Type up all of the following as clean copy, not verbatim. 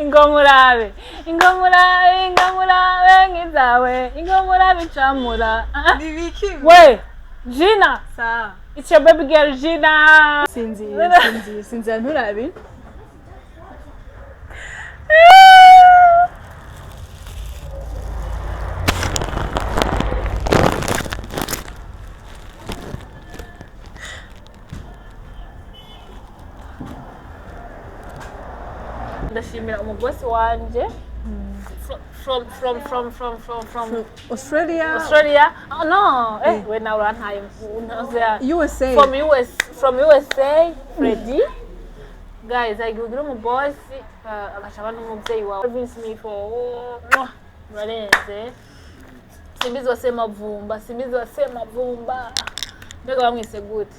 ingomurabe ngizawe ingomurabe icamura Nibiki? we Gina Sawa. it's your baby girl Gina Sinzi nturabi. ndashimira umugosi wanje from Australia. Oh no, we now run high. USA. From USA, Freddy. Guys, I give you boss. Agashaba n'umuvyeyi wawe. Convince me for Valenze. Simbizi wasema vumba. Mbega bamwise gute?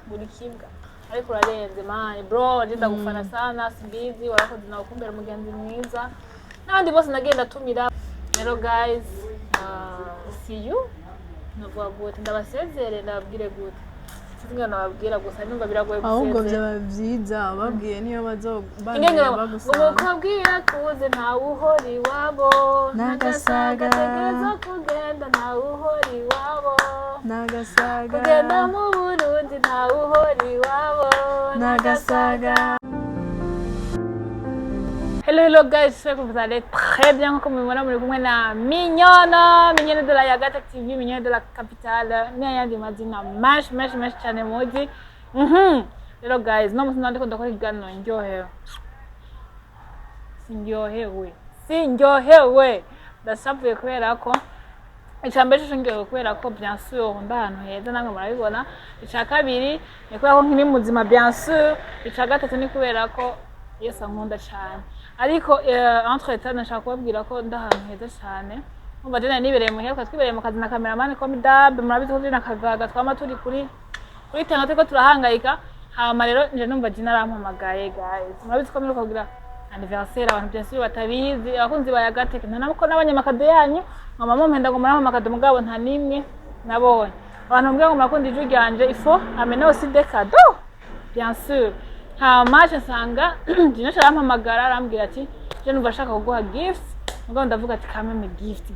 Buri kimbwa. Ariko urarenze man, bro, ndenda gufana sana, simbizi warakoze nawe kumbera umugenzi mwiza. N'abandi bose nagenda tumira. Hello guys, see you. Navuga gute ndabasezere ndababwire gute. Singa nababwira gusa numva biragoye gusezera. Ahubwo byaba byiza babwiye niyo bazobana bagusanga. Ukabwira kuze nta uhori wabo. Nagasaga tegereza kugenda nta uhori wabo. Nagasaga. Kugenda mu Burundi nta uhori wabo. Nagasaga. Hello guys, j'espère que vous allez très bien. Comme vous voyez, je Mignonne de la Yagata TV, Mignonne de la capitale. Mignonne de Madina, mash chane modi. Hello guys, non mais ndiko ndakora igano njyohewe. Sinjyohewe. Ndasabye kubera ko icambere shingiro kubera ko bien sûr ndahantu heza namwe murabibona. Ica kabiri ni kubera ko nkiri muzima bien sûr. Ica gatatu ni kubera ko Yesu ankunda cyane. Ariko entre temps nashaka kubabwira ko ndahantu heza cyane. Umva jana nibereye mu heruka twibereye mu kazi na cameraman Komidab murabizi ko jina kagaga twama turi kuri tanga teko turahangayika. Hama rero nje numva jina arampamagaye guys. Murabizi ko mperuka kugira anniversaire abantu byinshi batabizi abakunzi bayagateke ntanako n'abanyamakado yanyu mama mumpenda ngo murampamagado mugabo nta nimwe nabonye. Abantu mbwe ngo makundi ijwi ryanje ifo amena aussi des cadeaux bien sûr. Hamaje nsanga Gina arampamagara arambwira ati je numva ashaka kuguha gift ngo ndavuga ati kameme gift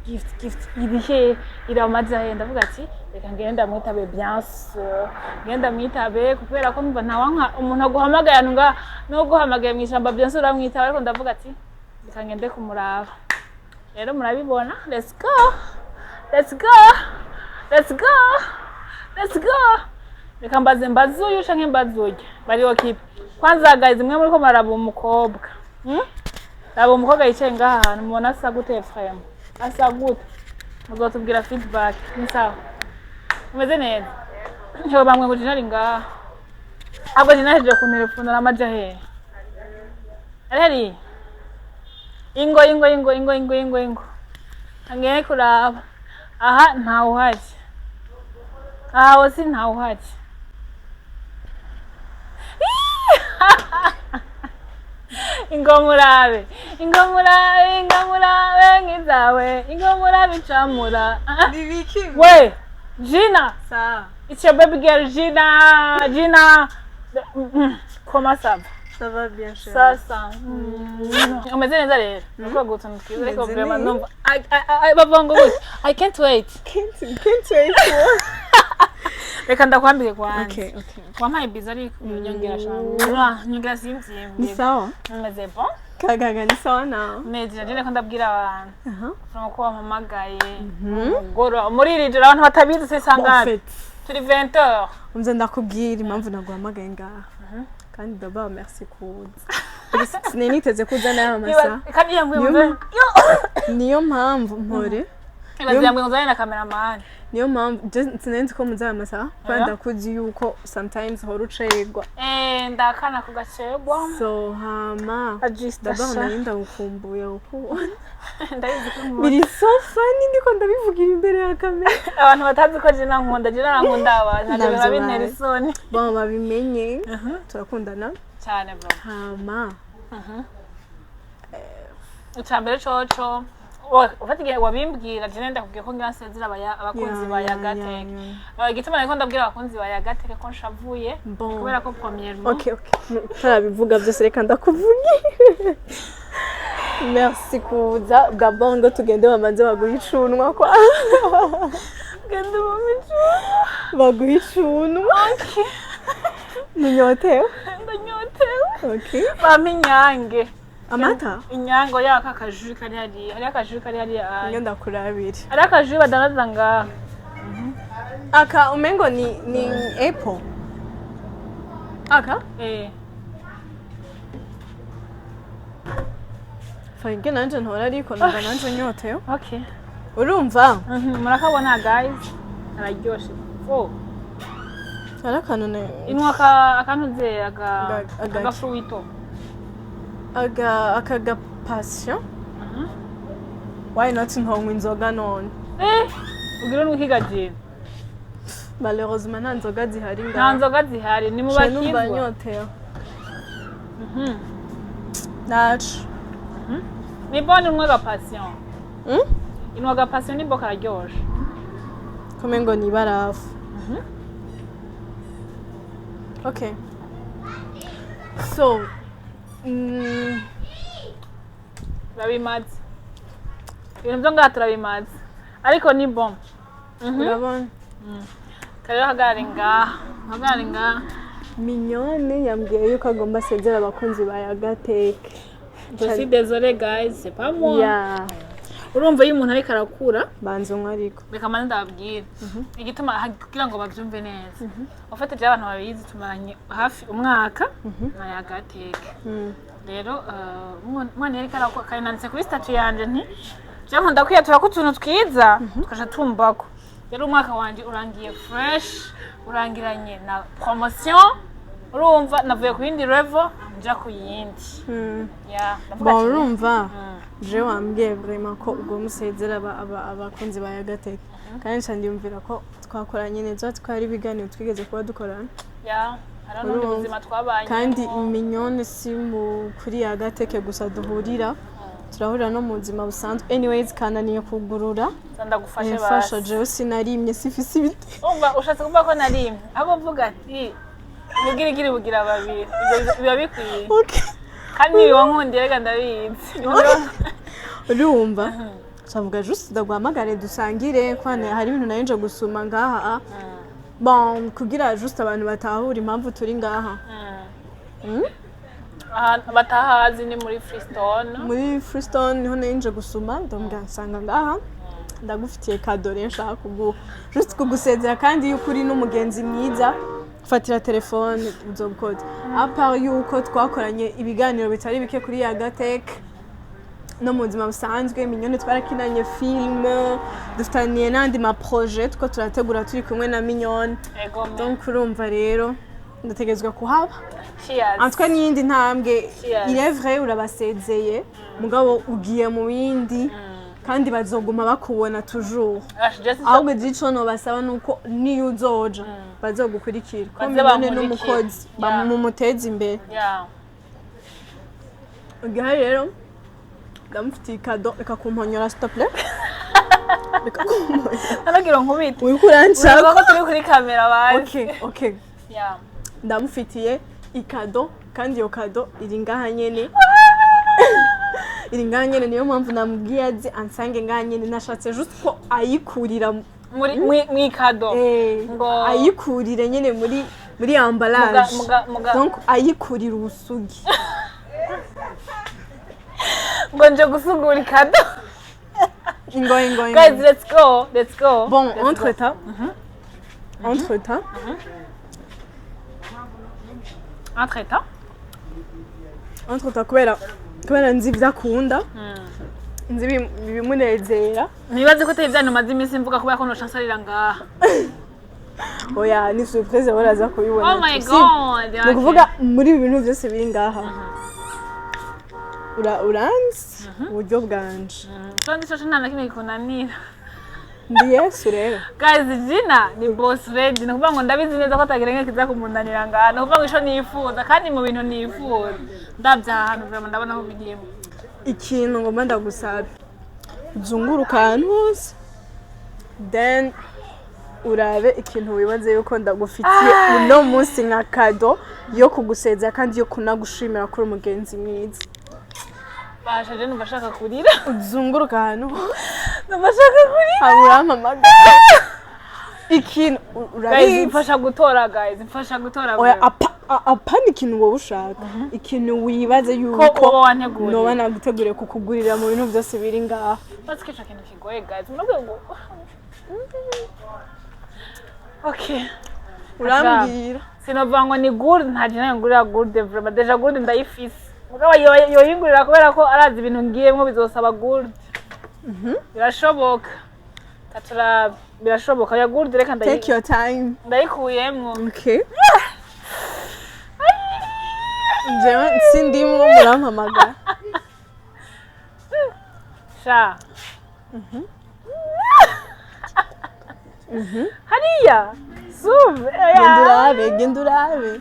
ibihe iramaza he ndavuga ati reka ngenda mwitabe bien sûr ngenda mwitabe kubera ko numva ntawanka umuntu aguhamagara nga no guhamagaye mwishamba bien sûr uramwitaba ariko ndavuga ati reka ngende kumuraba rero murabibona let's go reka mbazuyu canke mbazuye bari okipe kwanza guys mwe muri ko maraba umukobwa raba umukobwa yicaye ngaha ahantu mubona asa gute frame asa gute muzotubwira feedback ni sawa umeze neza cyo bamwe ngo Gina ngaha ahubwo Gina heje ku telefone aramaja he ari ingo angene kuraba aha ntawe uhaje aha wose ntawe uhaje ingomurabe ngizawe ingomurabe icamura Nibiki? we Gina Sawa. it's your baby girl Gina comment ça va? Ça va bien cher. Sasa umeze neza rero nuko gutuma twize ariko vraiment numva bavango gute I can't wait reka ndakwambike kwanjye Okay. wampaye biza ariko nyongera simvye Ni sawa? umeze bon Kagaga ni sawa nawe. neza rero ko ndabwira abantu nuko wampamagaye goro muri iri joro abantu batabizi se sangapi turi 20h Umze ndakubwira impamvu naguhamagaye ngaha. Kandi baba merci kuza. Siniteze kuza nawe masa. kandi yambwiye Niyo mpamvu mpore. yambwiye ngo na cameraman Niyo mpamvu sinenzi ko muzaba masa. Kwanda kuzi yuko sometimes horucegwa. ndakana ku gacegwa So hama. Baba narinda gukumbuye uko. ndabizi ko Biri so funny ndiko ndabivugira imbere ya kamera. abantu batazi ko Gina nkunda abantu ntabwo babintera isoni Baba babimenye. Turakundana cyane bro hama. Ucambere coco ufata igihe wabimbwira Gina ndakubwiye ko ngira nsezera abakunzi ba Yagateke igituma ariko ndabwira abakunzi ba Yagateke ko nshavuye kubera ko premièrement Okay. Tarabivuga byose reka ndakuvugire. merci kuza d'abord ngo tugende bamanze baguha icunwa kwa genda mu micunwa baguha icunwa ninyotewe ndanyotewe okay bampa inyange amata inyango yaka akajuri kari hariya hariya akajuri kari hariya ngenda kurabira hariya akajuri badanaza ngaha aka umengo ni apple aka Fayinge nanje ntora ariko numva nanje nyotewe okay urumva murakabona guys araryoshe arakanone inwa akantuze aga fruito akaga passion why not ntonwa inzoga none ugira n'ukigajira malheureusement nta nzoga zihari ngaho nta nzoga zihari ni mu bakizwa numva nyotewe nacu ni bonne inwa ga passion inwa ga passion ni bo kararyoshe kumengo ni barafu okay so turabimaze ibintu byo ngaha turabimaze ariko ni bon urabona kare hagarare ngaha Mignone yambwiye yuko agomba asezera abakunzi ba Yagateke. Je suis désolée guys, c'est pas moi. Yeah. Urumva iyo umuntu ariko arakura banzonwa ariko reka manze ndababwira igituma kugira ngo bavyumve neza ufate je abantu babizi tumaranye hafi umwaka na Yagateke rero umwana yariko arakura kandi nanditse kuri statut yanje nti je nkunda kwiyatura ko utuntu twiza tukaja tumbako rero umwaka wanje urangiye fresh urangiranye na promotion urumva navuye ku yindi level nja ku yindi yeah bon urumva je wambwiye vraiment ko ubwo musezera abakunzi ba Yagateke kandi nsandiyumvira ko twakoranye neza twari ibiganiro twigeze kuba dukorana yeah aranundi buzima twabanye kandi Mignone si mu kuri Yagateke gusa duhurira turahurira no mu buzima busanzwe anyways kananiye kugurura ndagufashe basi je sinarimye sifisi ibiti umva ushatse kuvuga ko narimye abo mvuga ati mugirigiri bugira babiri biba bikwiye okay kandi niyo nkundi rega ndabizi urumva savuga juste ndagwamagare dusangire kwane hari ibintu nayenje gusuma ngaha bon kugira juste abantu batahura impamvu turi ngaha batahazi ni muri Freestone niho nayenje gusuma ndambwa nsanga ngaha ndagufitiye cadeau nshaka juste kugusezera kandi yuko uri n'umugenzi mwiza fatira telefone uzobukode apart yuko twakoranye ibiganiro bitari bike kuri Yagateke no mu buzima busanzwe Mignone twarakinanye film dufitaniye nandi ma projet two turategura turi kumwe na Mignone donc urumva rero ndategezwa kuhaba antwe n'iyindi ntambwe il est vrai urabasezeye mugabo ugiye mu bindi kandi bazoguma bakubona toujours ahubwo gico no basaba nuko niyo uzoja bazogukurikira ko Mignone n'umukozi bamumuteza imbere ugahe rero ndamufitiye cadeau reka kumponyora s'il te plaît reka kumponyora naragira nkubite uri kuranshaka ko turi kuri kamera bazi okay ndamufitiye cadeau kandi iyo cadeau iri ngaha nyene iri ngaha nyene niyo mpamvu namubwiye azi ansange ngaha nyene nashatse juste ko ayikurira muri cadeau ngo ayikurire nyene muri emballage donc ayikurira ubusugi ngo nje gusugura cadeau ingo guys let's go bon entre temps kubera nzi byakunda nzi bimunezera nibaze ko tevye numaze iminsi mvuga kubera ko no chansalira ngaha oya ni surprise baraza kubibona oh my god nukuvuga muri ibintu byose biri ngaha uranzi uburyo bwanje kandi cyo nta nakimwe kunanira ndi Yesu rero guys Gina ni boss ready nukuvuga ngo ndabizi neza ko atagira kiza kumunanira ngaha nukuvuga ngo isho nifuza kandi mu bintu nifuza ndabyahantu vraiment ndabona aho bigiyemo ikintu ngomba ndagusaba zunguruka ahantu hose then urabe ikintu wibaze yuko ndagufitiye uno munsi nka cadeau yo kugusezera kandi yo kunagushimira kuri umugenzi mwiza basha je numva ashaka kurira uzunguruka ahantu numva ashaka kurira aburamamaga ikintu urabizi mfasha gutora guys mfasha gutora oya apana ikintu wowe ushaka ikintu wibaze yuko ko wanteguriye noba naguteguriye kukugurira mu bintu byose biri ngaha basi kica kintu kigoye guys murabwo ngo okay urambwira sinova ni gourde ntaje nayo ngurira gourde vraiment deja gourde ndayifise mugabo yo yingurira kubera ko arazi ibintu ngiyemo bizosaba gourde birashoboka katara birashoboka ya gourde reka take your time ndayikuyemwo okay jewe sindimwo murampamagara sha hariya suve genda urabe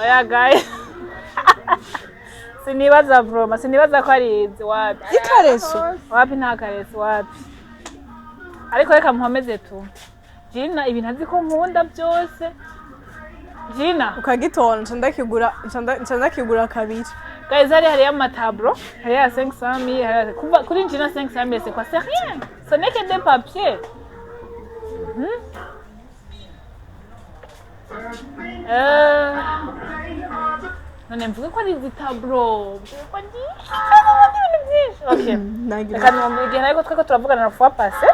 ya guys sinibaza broma sinibaza ko ari izi wapi ikareso wapi nta kareso wapi ariko reka muhameze tu Gina ibintu azi ko nkunda byose Gina ukagitora ndakigura kabiri guys hari amatablo hari ya 500 hari kuva kuri Gina 500 c'est quoi c'est rien ce n'est que des papiers none mvuga ko ari izi tablo ko ndi okay reka nimumbwire ariko tweko turavugana na fois passé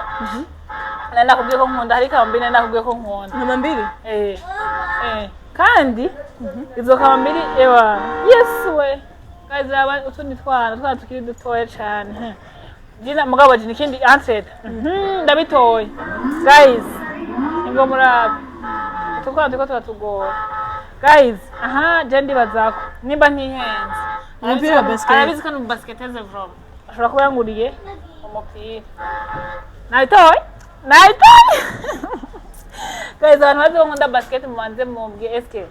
nenda kubwiye ko nkunda hari kambiri nenda kubwiye ko nkunda nkambiri kandi izo kambiri ewa yes we guys aba utundi twana tukiri dutoye cyane Gina mugabo Gina ikindi answered ndabitoye guys ngo murabe tukwa turatugora guys aha je ndibazako nimba ntihenze umupira wa basket arabizi ko no basketeze from ashobora kuba yanguriye umupira nayitoye guys abantu bazi nkunda basket mubanze mumbwiye eske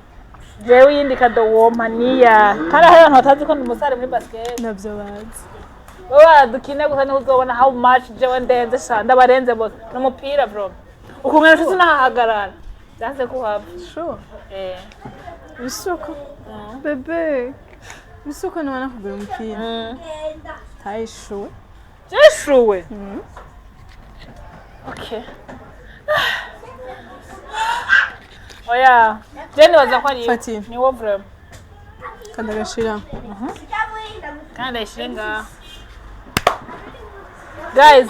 jewe yindi kado woma niya kandi hari abantu batazi ko umusare muri basket navyo bazi wowe dukine gusa niho uzobona how much jewe ndenze sha ndabarenze bose n'umupira bro ukumenya ufite nahahagarara byanze kuhava sure isoko bebe isoko nabana kugura umupira taishuwe jeshuwe okay oya jeni waza ko ari ni wo vraiment kandi agashira kandi ayishinga guys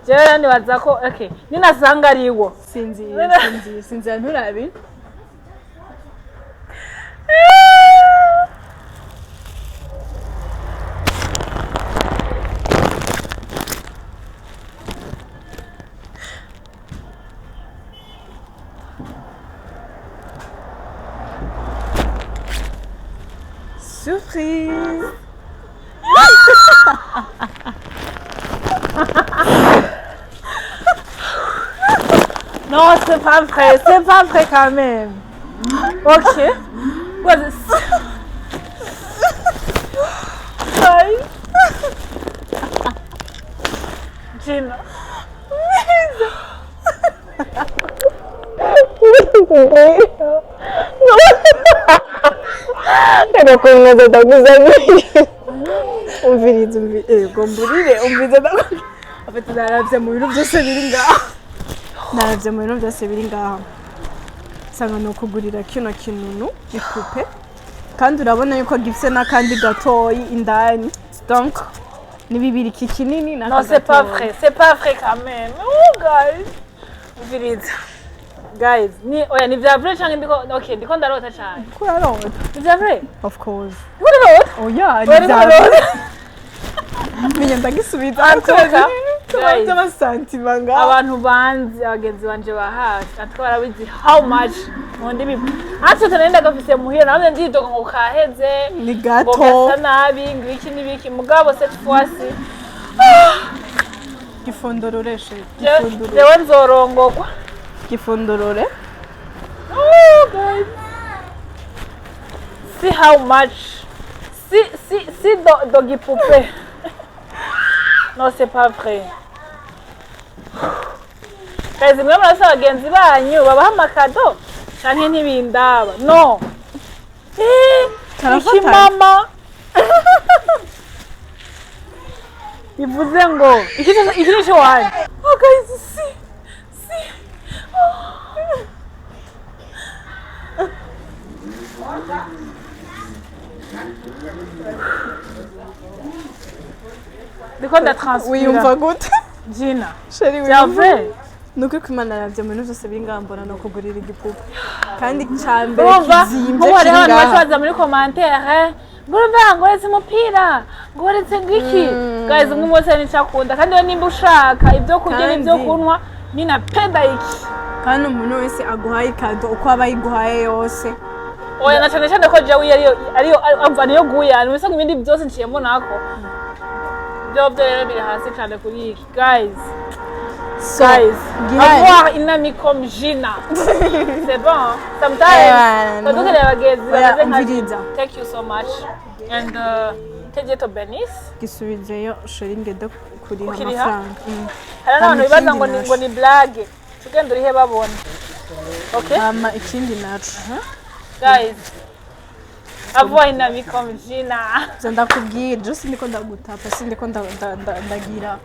jeni waza ko okay ninasanga ari wo sinzi nturabi surprise. Non, c'est pas vrai quand même. Ok. What is Hi. Gina. Ndakumva ndakuzaniye. Umviriza gomburire umviriza ndakuzaniye. Afite naravye mu bintu byose biri ngaho. Naravye mu bintu byose biri ngaho. Sanga no kugurira kino kinunu gikupe. Kandi urabona yuko gifise nakandi gatoyi indani. Donc ni bibiri kikinini na Non, c'est pas vrai quand même. Oh guys. Umviriza. Guys, ni vya vrai cyangwa ndiko ndarota cyane. Kurarota. Ni vya vrai? Of course. Urarota? Oh yeah, ni vya vrai. Menya ndagisubiza antuka. Guys, amasantima nga. Abantu banzi abagenzi banje bahafi, atwa barabizi how much mundi bibi. Atse tanenda gafise muhira namwe ndidoga ngo kaheze. Ni gato. Ngo gasa nabi ngwiki nibiki mugabo cette fois-ci. Gifondororeshe. Jewe nzorongokwa. Gifondorore. Oh guys. See how much. See doggy poupée. Non, c'est pas vrai. Guys, mwe murasa abagenzi banyu babaha amakado. canke ntibindaba no iki Tarafatanye. mama bivuze ngo iki nico wanje oh guys si ndiko ndatransfera wiyumva gute Gina sheri c'est vrai nuko Imana yaravye mu bintu vyose bingambona no kugurira igipupe kandi cyambere urumva kizimvye nk'ubu hariho abantu kingaha bacaza muri commentaire ngo urumva ngo uretse umupira ngo uretse ngiki guys umwe wese nicakunda kandi iyo nimba ushaka ibyo kurya n'ibyo kunywa ninapenda iki kandi umuntu wese aguhaye ikado uko aba yiguhaye yose oya na cyane cyane ko jewe ariyo amva niyo guyana bisa nk'ibindi byose nciye mbonako byo rero biri hasi cyane kuri iki guys avoir une amie comme Gina c'est bon sometimes quand les bagenzi thank you so much and tejeto benis gisubizeyo sheri ngede kuriha Ukiriha? amafaranga hari n'abantu bibaza ngo ni blague tugenda urihe babona okay hama ikindi naco guys avoir une amie comme Gina zo ndakubwira je sindiko ndagutapa sindiko ndagira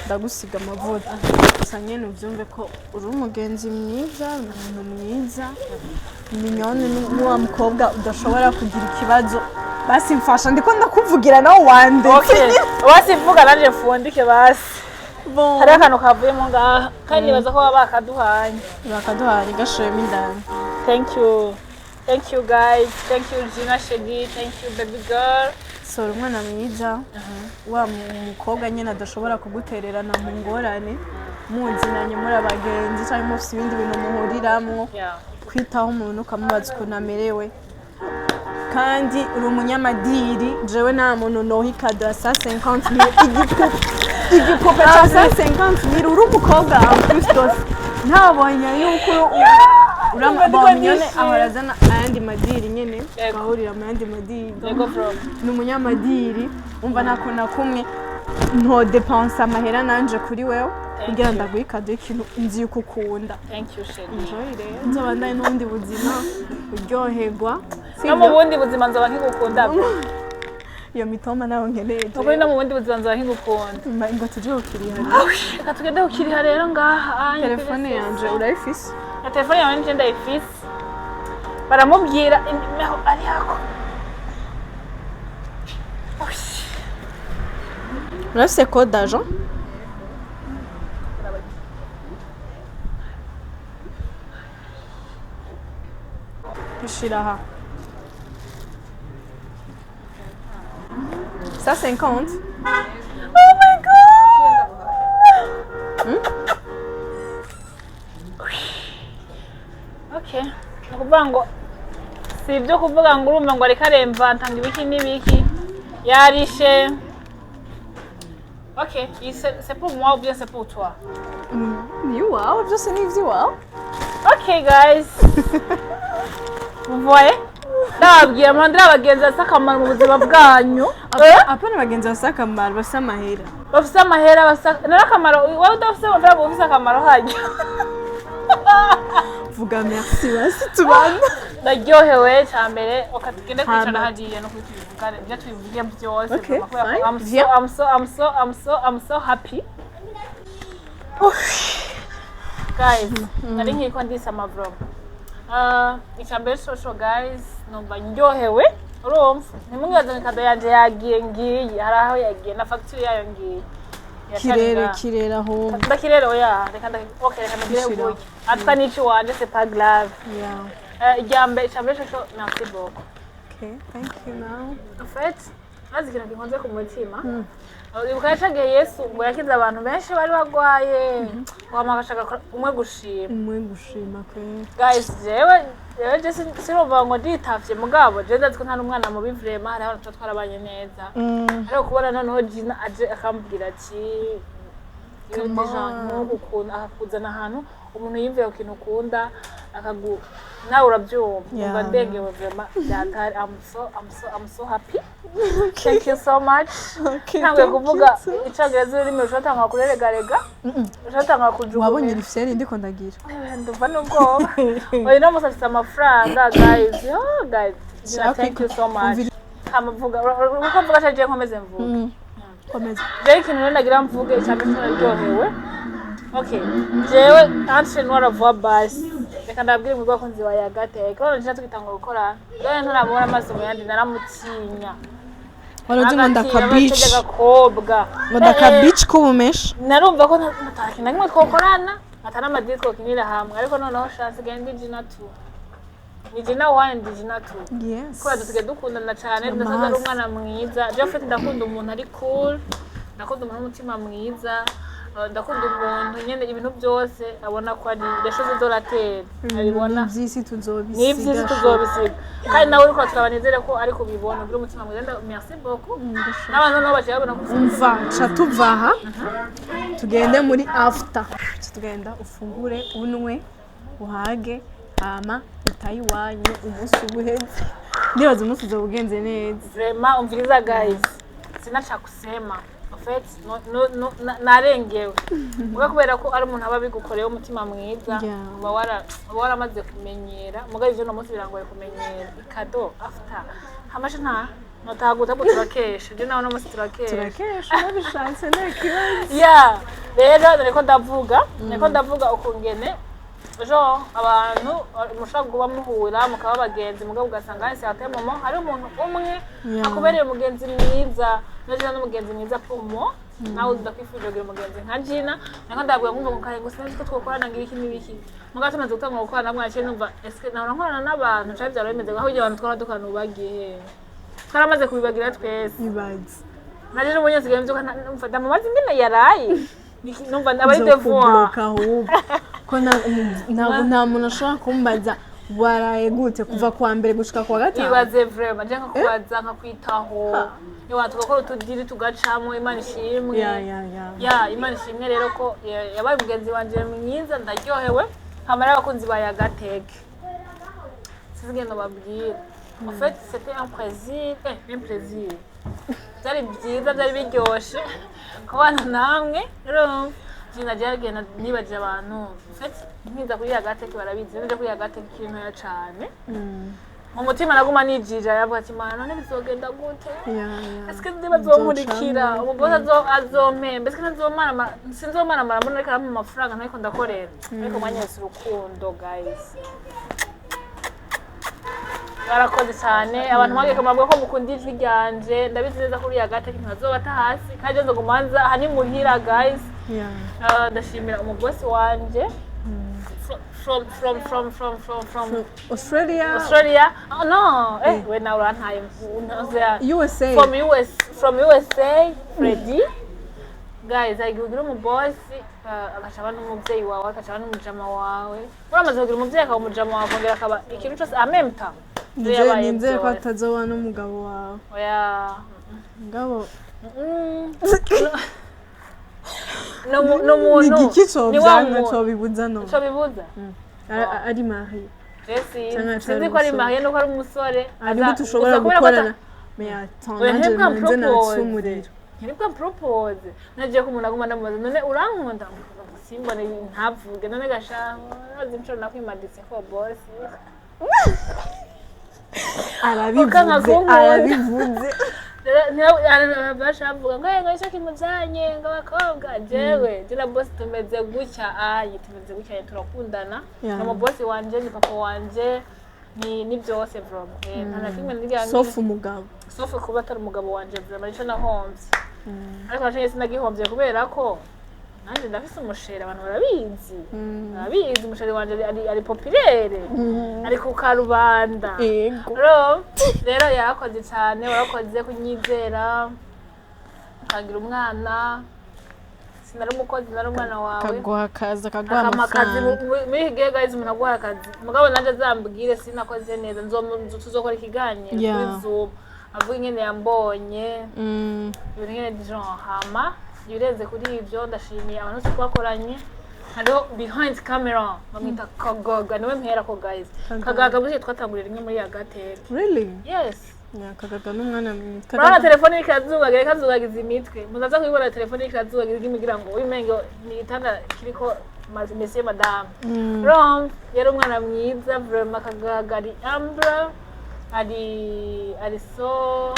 ndagusiga amavuta gusa nyene uvyumve ko uri umugenzi mwiza umuntu mwiza minyone n'uwa mukobwa udashobora kugira ikibazo basi mfasha ndiko ndakuvugira nawe wande okay basi mvuga nanje fundike basi bon hari akantu kavuyemo ngaha kandi nibaza ko baba bakaduhanye gashoyemo indani thank you guys thank you Gina Shegi thank you baby girl sora umwana mwiza wa mukobwa nyene adashobora kugutererana mu ngorane muzinanye muri abagenzi cyangwa mufite ibindi bintu muhuriramwo kwitaho umuntu ukamubaza ukuntu amerewe kandi uri umunyamadiri jewe nta muntu noha ikado ya 150,000 igipupe cya 150,000 uri umukobwa amfustos ntabonye yuko urambonye nyene abarazana ayandi madiri nyene bahurira mu yandi madiri ni umunyamadiri umva nako nakumwe nto dépense amahera nanje kuri wewe kugira ndaguha ikado y'ikintu nzi yuko ukunda thank you Shegi enjoy rero nzobandanye n'ubundi buzima uryoherwa no mu bundi buzima nzoba nkigukunda iyo mitoma nawe nkeneye ukuri no mu bundi buzima nzoba nkigukunda ngo tuje ukiriha reka tugende ukiriha rero ngaha telefone yanje urayifise na telefone yawe nje ndayifise baramubwira inimero ari hako urafise code d'agent Shiraha. 150. Oh my god! Okay. Nakuvuga ngo si ibyo kuvuga ngo urumva ngo areka remva ntanga ibiki n'ibiki yarishe. Okay, c'est pour moi ou bien c'est pour toi? Ni wow, je sais ni wow. Okay guys. Vous voyez? Ndababwiye mandira abagenzi asakamara mu buzima bwanyu. Apana abagenzi asakamara basa mahera. Bafise amahera basa narakamara wowe udafise amafaranga ufise akamaro hajya. Vuga merci basi tubana. Ndaryohewe cyambere okatugende kwicara hagiye no kwituvugana ibyo twivugiye byose. Okay, I'm so happy. Guys, nari nkiko ndisa amavlog. Icyambere social guys numva ndyohewe urumva nimungazanye kado yanje yagiye ngiye hari aho yagiye na facture yayo ngiye kirere aho ndakirere oya reka ndagire ubuye atwa nici wanje c'est pas grave icyambere social merci beaucoup. Okay, thank you now. En fait azi kintu kinkonze ku mutima ibuka yacagiye Yesu ngo yakize abantu benshi bari bagwaye wamagashaka umwe gushima kwe guys jewe sinumva ngo nditavye mugabo je ndazi ko nta n'umwana mu bivrema hari abantu twarabanye neza ariko kubona noneho Gina aje akambwira ati iyo deja ukunda akakuzana ahantu umuntu yimvye ko kintu ukunda akagu nawe urabyumva umva ndengewe vrema byatari I'm so happy thank you so much ntabwo kuvuga icyongereza ururimi rushatanga kureregarega rushatanga kujugunya wabonye rifyeri ndiko ndagira ndumva n'ubwoba oya no musafite amafaranga guys thank you so much amavuga ukavuga cyaje nkomeze mvuga komeza jewe ikintu rero nagira mvuge cyane naryohewe okay jewe antre noravuga basi reka ndabwire mu bakunzi wa Yagateke ko nje twitanga gukora rero ntarabona amaso mu yandi naramutinya waraje ndakabici gakobwa ndakabici kubumesha narumva ko ntakintu kimwe twokorana atana amadisco kinira hamwe ariko noneho chance gende jina tu ni jina wandi jina tu yes ko dusigaye dukundana cyane ndasaza ari umwana mwiza je afite ndakunda umuntu ari cool ndakunda umuntu w'umutima mwiza ndakunda umuntu nyene ibintu byose abona ko ari deshoze dorateur abibona byisi tuzobisiga n'ibyisi tuzobisiga kandi nawe uriko turabanezere ko ari kubibona buri umutima mwiza merci beaucoup n'abantu nabo baciye babona ko umva tuvaha tugende muri after tugenda ufungure unwe uhage hama utayi wanyu umunsi ubuheze ndibaza umunsi uzobugenze neza vraiment umviriza guys sinacha kusema narengewe muga kubera ko ari umuntu aba bigukoreye umutima mwiza waramaze kumenyera muga ivyo no munsi birangoye kumenyera ikado after hamashe nta notaguta buturakesha je nawe no munsi turakesha nabishatse nekibazo rero niko ndavuga ukungene ejo abantu mushaka kuba muhura mukaba bagenzi muga ugasanga hasi hatemomo hari umuntu umwe akubereye umugenzi mwiza naje n'umugenzi mwiza pomo nawe udakwifuje kugira umugenzi nka Gina nako ndabwiye nkumva ngo kare gusa ko twokorana ngira iki n'ibiki muga tumaze gutanga gukorana mwaciye numva eske naho nkorana n'abantu cyari byaro bimeze aho ije abantu twara dukana ubagiye twaramaze kubibagira twese ibazi naje n'umunyezi gembye ko mfata mu mazi ngene yaraye numva abari devoir ko nta muntu ashobora kumbaza waraye gute kuva kwa mbere gushika kwa gatanu ibaze vraiment je nkakubaza nkakwitaho yo tugakora utudiri tugacamo Imana ishimwe Imana ishimwe rero ko yabaye umugenzi wanje mwiza ndaryohewe hamara abakunzi ba Yagateke sizigenda babwira en fait c'était un plaisir byari byiza byari biryoshe kubana namwe rero Genda nibaje abantu nkiza kuri Yagateke barabizi nje kuri Yagateke ikintu ya cyane mu mutima naguma nijija yavuga ati mana none bizogenda gute eske ndibazomurikira umugozi azompembe eske nazomara sinzomara mbona reka mu mafaranga ntako ndakorera ariko mwanyese urukundo guys barakoze cyane abantu mwageka mabwo ko mukunda ijwi ryanje ndabizi neza kuri Yagateke ntazobata hasi kandi nzo gumanza hani muhira guys ndashimira umubosi wanje from Australia. Oh no, we now run high USA. From USA, Freddy. Guys, I give you boss agashaba n'umuvyeyi wawe agashaba n'umujama wawe. Uramaze kugira umuvyeyi akaba umujama wawe kongera akaba ikintu cyose amemta. Nze ko atazoba n'umugabo wawe. Oya. Ngabo. No muntu. Ni gikico byanga cyo bibuza no. Cyo bibuza. Ari Marie. Sinzi ko ari Marie no ko ari umusore. Ari gute ushobora gukorana. Mais attends, nje natsumurira. Nibwo propose. Nagiye ko umuntu aguma ndamubaza none urankunda simbone ntavuge none gashaho azimco nakwimaditse ko boss. Arabivuze. Bashavuga ngo icyo kimuzanye ngo abakobwa jewe jina boss tumeze gutya tumeze gutya turakundana no boss wanje ni papa wanje ni byose bro nta kimwe ndiga sofu umugabo sofu kuba atari umugabo wanje bro marico nahomvye ariko naje sinagihomvye kubera ko nanje ndafise umushera abantu barabizi umushera wanje ari populaire ari ku karubanda rero yarakoze cyane warakoze kunyizera ukagira umwana sinari umukozi nari umwana wawe kaguha akazi kaguha amafaranga muri gihe guys umuntu aguha akazi mugabo nanje zambwire sinakoze neza tuzokora ikiganiro kuri Zoom avuga ingene yambonye ibintu ngene dijon hama yureze kuri ivyo ndashimiye abantu twakoranye hariho behind camera bamwita Kagaga niwe mpera ko guys Kagaga buzi twatangurira rimwe muri ya gatera Really? yes Kagaga n'umwana Kagaga telefone ikazugagiza imitwe muzaza kwibona telefone ikazugagiza imigira ngo uyimengo ni itanda kiriko Monsieur madame Rom yari umwana mwiza vraiment Kagaga ari Ambra ari so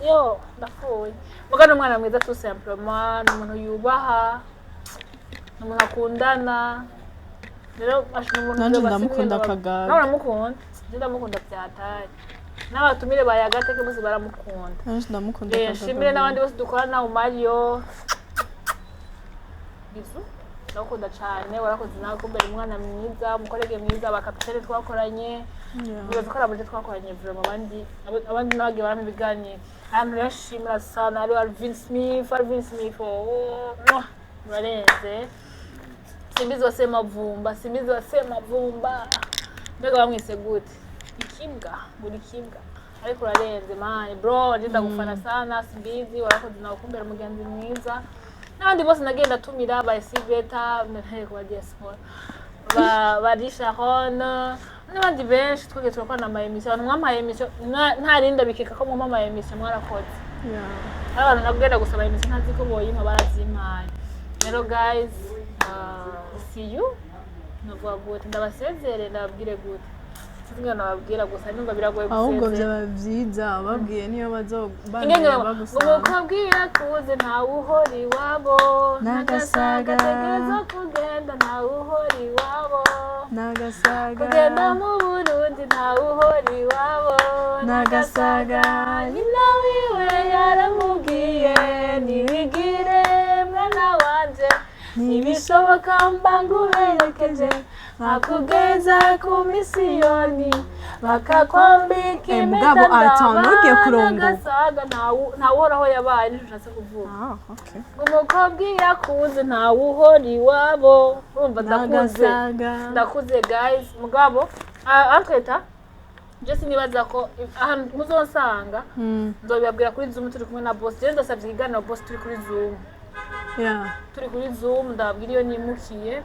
yo ndafuye mugana umwana mwiza tout simplement umuntu yubaha umuntu akundana rero ashimwe umuntu nanje ndamukunda Kagaga ndamukunda byataye n'abatumire bayagateke bose baramukunda nanje ndamukunda Kagaga shimire n'abandi bose dukorana mu Mario bizu ndakunda cyane warakoze nawe kumbera umwana mwiza umukorege mwiza bakapitene twakoranye bibaza ko arabuje twakoranye vraiment abandi nabage barame biganire hano yashimira sana ari Alvin Smith urarenze simbizi wasema vumba mbega bamwise gute buri kibwa ariko urarenze man bro ndenda gufana sana simbizi warakoze nawe kumbera umugenzi mwiza n'abandi bose nagenda tumira ba Siveta nteko ba diaspora ba Sharon n'abandi benshi twege turakora ama emission abantu mwamaye emission ntarinda bikeka ko mwamaye emission mwarakoze abantu nagenda gusaba emission ntazi ko boyima barazimpaye rero guys see you novuga gute ndabasezere ndababwire gute singa nababwira gusa numva biragoye gusezera ahubwo byaba byiza babwiye niyo bazobana bagusaba ukabwira kuze nta uhori wabo nagasaga tegereza kugenda nta uhori wabo nagasaga kugenda mu Burundi nta uhori wabo nagasaga nyina wiwe yaramubwiye nibigire mwana wanje nibishoboka mbanguherekeje bakugeza ku misiyoni bakakwambika mugabo atanuke kurongo nta uhoraho yabaye nicyo nshatse kuvuga umukobwa yakuze nta uhora iwabo urumva ndakuze guys mugabo antweta Jesse nibaza ko ahantu muzonsanga nzobibabwira kuri Zoom turi kumwe na boss je ndasabye iganiro boss turi kuri Zoom turi kuri Zoom ndabwira iyo nimukiye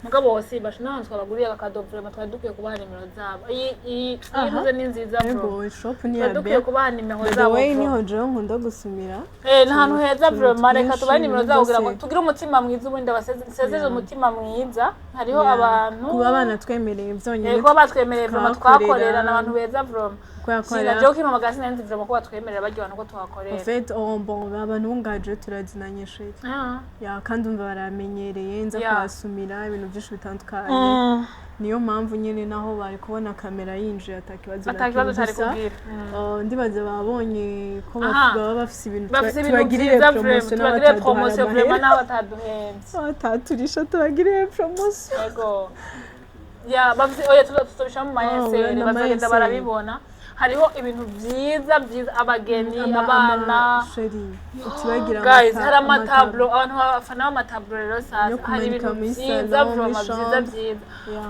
mugabo wose bashana twabaguriye akado vraiment twari dukwiye kubaha nimero zabo iyi muze ni nziza bro shop ni ya dukwiye kubaha nimero zabo way niho je nkunda gusumira ntahantu heza vraiment reka tubahe nimero zabo kugira ngo tugire umutima mwiza ubundi abasezeze umutima mwiza hariho abantu kuba abana twemereye byonyine kuba batwemereye vraiment twakorera n'abantu beza vraiment sina joke mu magazine nzi vraiment ko batwemerera bagiye abantu ko tuhakorera en fait bon abantu bungaje turazinanye shit ya kandi umva baramenyereye nza kwasumira ibintu byinshi bitandukanye niyo mpamvu nyine naho bari kubona kamera yinjiye atakibazo cyari kubwira ndibaze babonye ko baba bafise ibintu tubagirire promotion vraiment naho bataduhenze bataturisha tubagirire promotion yego ya bafise oya tutobisha mu mayesere bazagenda barabibona hariho ibintu byiza abageni abana guys hari amatablo abantu bafana amatablo rero sasa hari ibintu byiza byiza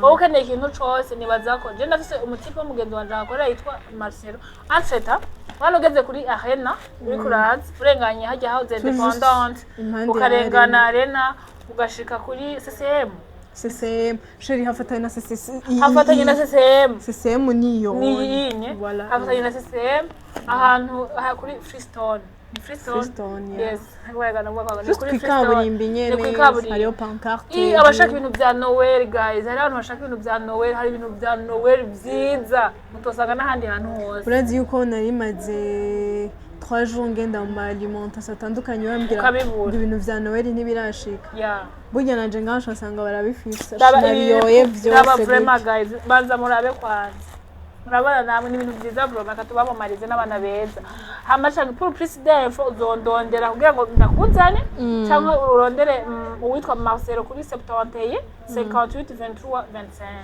wowe ukeneye ikintu cyose nibaza ko je ndafise umutipe w'umugenzi wanje akorera yitwa Marcelo Anseta wanogeze kuri Arena uri kurazi urenganye hajya house independent ukarengana Arena ugashika kuri CCM sheri hafatanye na CCM niyo voilà hafatanye na CCM ahantu kuri Freestone yes hagwega nabwo ni kuri kaburimbi nyene hariyo pancarte abashaka ibintu bya Noel guys hari abantu bashaka ibintu bya Noel hari ibintu bya Noel byiza mutosanga n'ahandi hantu hose urazi yuko nari maze 3 jours ngenda mu alimentation atandukanye bambwira ibintu vya Noel ntibirashika burya nanje ngasho asanga barabifisa nabiyoye byose vraiment guys banza murabe kwanza murabana namwe n'ibintu byiza bro bakatubamamarize n'abana beza hamashaka pour president uzondondera kugira ngo ndakuzane cyangwa urondere uwitwa Marcelo kuri 71 58 23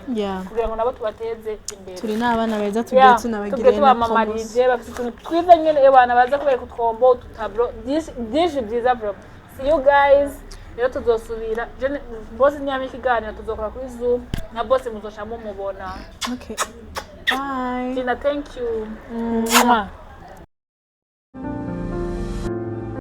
25 kugira ngo nabo tubateze imbere turi n'abana beza tugiye tunabagirira tubamamarize bafite twiza nyene abana baza kubera kutwombo tutablo byinshi byiza bro see you guys rero tuzosubira boss nyame ikiganiro tuzokora kuri Zoom na boss muzoshamo mubona okay bye Tina thank you